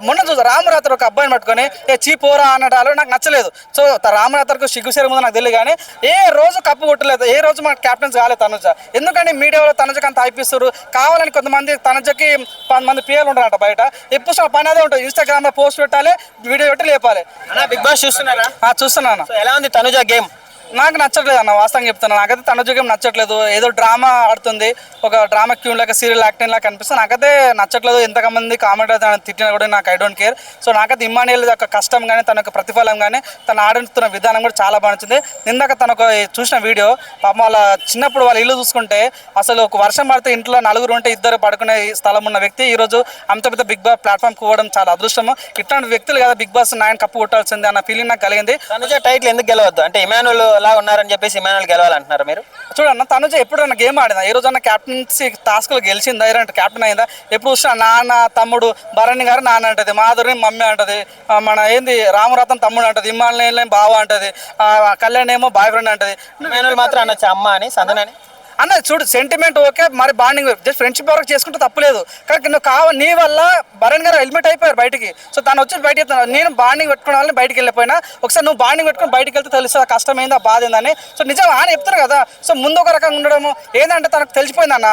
మొన్న చూసా రామరాత్రి ఒక అబ్బాయిని పట్టుకొని చీపోరా అనడాలు నాకు నచ్చలేదు. సో రామరాత్రికి సిగ్గుసేరు ముందు నాకు తెలియదు, కానీ ఏ రోజు కప్పు కొట్టలేదు, ఏ రోజు మన క్యాప్టెన్స్ కాలేదు తనుజ. ఎందుకంటే మీడియాలో తనుజకి అంత హైపిస్తారు, కావాలని కొంతమంది తనుజకి 10 మంది పిఎలు ఉంటారంట బయట. ఎప్పుడు పని అదే ఉంటుంది, ఇన్స్టాగ్రామ్ లో పోస్ట్ పెట్టాలి, వీడియో పెట్టి లేపాలి. బిగ్ బాస్ చూస్తున్నారా? చూస్తున్నాను. ఎలా ఉంది తనుజ గేమ్? నాకు నచ్చట్లేదు అన్న, వాస్తవంగా చెప్తాను. నాకైతే తనుజ గేమ్ నచ్చట్లేదు. ఏదో డ్రామా ఆడుతుంది, ఒక డ్రామా క్యూన్ లాగా సీరియల్ యాక్టింగ్ లాగా కనిపిస్తుంది. నాకైతే నచ్చట్లేదు. ఎంతమంది కామెంట్ తిట్టినా కూడా నాకు ఐ డోంట్ కేర్. సో నాకైతే ఇమ్మాన్యుయల్ యొక్క కష్టం కానీ తన యొక్క ప్రతిఫలం కానీ తను ఆడుతున్న విధానం కూడా చాలా బాగుంటుంది. నిందాక తనకు చూసిన వీడియో, పాపం వాళ్ళ చిన్నప్పుడు వాళ్ళ ఇల్లు చూసుకుంటే అసలు ఒక వర్షం పడితే ఇంట్లో 4 ఉంటే 2 పడుకునే స్థలం ఉన్న వ్యక్తి ఈరోజు అంత పెద్ద బిగ్ బాస్ ప్లాట్ఫామ్ పోవడం చాలా అదృష్టము. ఇట్లాంటి వ్యక్తులు కదా బిగ్ బాస్ 9 కప్పు కొట్టాల్సింది అన్న ఫీలింగ్ నాకు కలిగింది. తనుజ టైటిల్ ఎందుకు గెలవద్దు అంటే ఇమాన్యుల్ లా ఉన్నారని చెప్పేసి ఇమాన్యుల్ గెలవాలంటున్నారు మీరు? చూడన్న, తనుజ ఎప్పుడన్నా గేమ్ ఆడిందా? ఏ రోజన్నా క్యాప్టెన్సీ టాస్క్లో గెలిచిందా? అంటే క్యాప్టెన్ అయిందా? ఎప్పుడు చూసినా నాన్న తమ్ముడు, భరణి గారు నాన్న అంటది, మాధురి మమ్మీ అంటది, మన ఏంది రామరత్నం తమ్ముడు అంటది, ఇమ్మాన్యుల్ బావ అంటది, కళ్యాణ్ ఏమో బాయ్ ఫ్రెండ్ అంటది. ఇమాన్యుల్ మాత్రం అనొచ్చు అమ్మ అని, సందనని అన్న. చూడు, సెంటిమెంట్ ఓకే, మరి బాండింగ్ జస్ట్ ఫ్రెండ్షిప్ వరకు చేసుకుంటే తప్పలేదు. కానీ నువ్వు నీ వల్ల భరణ్ గారు హెల్మెట్ అయిపోయారు బయటికి. సో తను వచ్చి బయటకి వెళ్తున్నా, నేను బాండింగ్ పెట్టుకున్న వాళ్ళని బయటికి వెళ్ళిపోయినా. ఒకసారి నువ్వు బాండింగ్ పెట్టుకుని బయటికి వెళ్తే తెలుస్తుంది ఆ కష్టం ఏంది, ఆ బాధ ఏందని. సో నిజం అని చెప్తారు కదా. సో ముందు ఒక రకంగా ఉండడము ఏంటంటే తనకు తెలిసిపోయింది అన్న.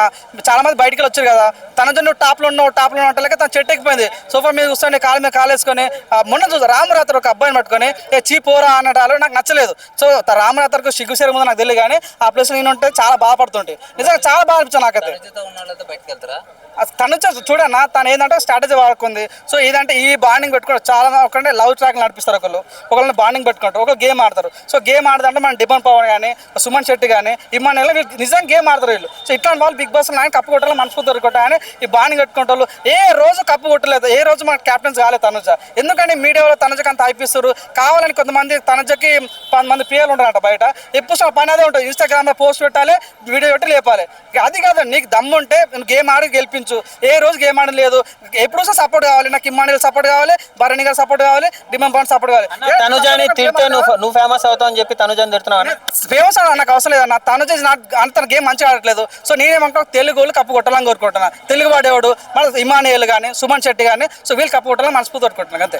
చాలా మంది బయటికి వచ్చారు కదా, తనతో నువ్వు టాప్లో ఉన్నావు అంటే తను చెట్టు ఎక్కిపోయింది. సోఫా మీద కూర్చొని కాలు మీద కాలేసుకొని మొన్న చూసా రామరాత్రి ఒక అబ్బాయిని పట్టుకొని చీపోరా అనడాలు నాకు నచ్చలేదు. సో రామరాత్రికి సిగ్గుసేరు ముందు నాకు తెలియదు, కానీ ఆ ప్లేస్ నేను ఉంటే చాలా బాధపడుతుంటే నిజంగా చాలా బాగా అనిపించింది నాకైతే. తను చూడన్నా, తను ఏంటంటే స్ట్రాటజీ వాడుకుంది. సో ఇదంటే ఈ బాండింగ్ పెట్టుకుంటారు చాలా. ఒకటే లవ్ ట్రాక్ నడిపిస్తారు, ఒకళ్ళని బాండింగ్ పెట్టుకుంటారు, ఒకరు గేమ్ ఆడతారు. సో గేమ్ ఆడదంటే మన డిబన్ పవన్ కానీ, సుమన్ శెట్టి కానీ, ఇమ్మాన్యుల్ నిజంగా గేమ్ ఆడతారు వీళ్ళు. సో ఇట్లాంటి వాళ్ళు బిగ్ బాస్ 9 కప్పు కొట్టాలి, మనస్ఫూర్తి కొట్టాలి కానీ ఈ బాండింగ్ పెట్టుకుంటారు. ఏ రోజు కప్పు కొట్టలేదు, ఏ రోజు మన క్యాప్టెన్స్ కాలేదు తనుజ. ఎందుకంటే మీడియాలో తనుజకి అంత హైపిస్తారు, కావాలని కొంతమంది తనుజకి 10 మంది పిఎలు ఉంటారంట బయట. ఎప్పుడు పని అదే ఉంటుంది, ఇన్స్టాగ్రామ్ లో పోస్ట్ పెట్టాలి, వీడియో పెట్టి లేపాలి. అది కాదు, నీకు దమ్ముంటే గేమ్ ఆడి గెలిపించు. ఏ రోజు గేమ్ ఆడడం లేదు, ఎప్పుడు సపోర్ట్ కావాలి. నాకు ఇమ్మాన్యుయల్ సపోర్ట్ కావాలి, భరణి గారు సపోర్ట్ కావాలి, డిమన్ పవన్ సపోర్ట్ కావాలి. తనుజాని తిడితే నువ్వు ఫేమస్ అవుతావు అని చెప్పి తనుజాని తిడుతున్నావు. ఫేమస్ నాకు అవసరం లేదు అన్న. తనుజ అంత గేమ్ మంచిగా ఆడట్లేదు. సో నేనేమంటా తెలుగు వాళ్ళు కప్పు కొట్టాలని కోరుకుంటున్నాను. తెలుగు వాడేవాడు మన ఇమ్మాన్యుయల్ కానీ, సుమన్ శెట్టి కానీ, సో వీళ్ళు కప్పు కొట్టాలని మనస్ఫూర్తి కోరుకుంటున్నాను అంతే.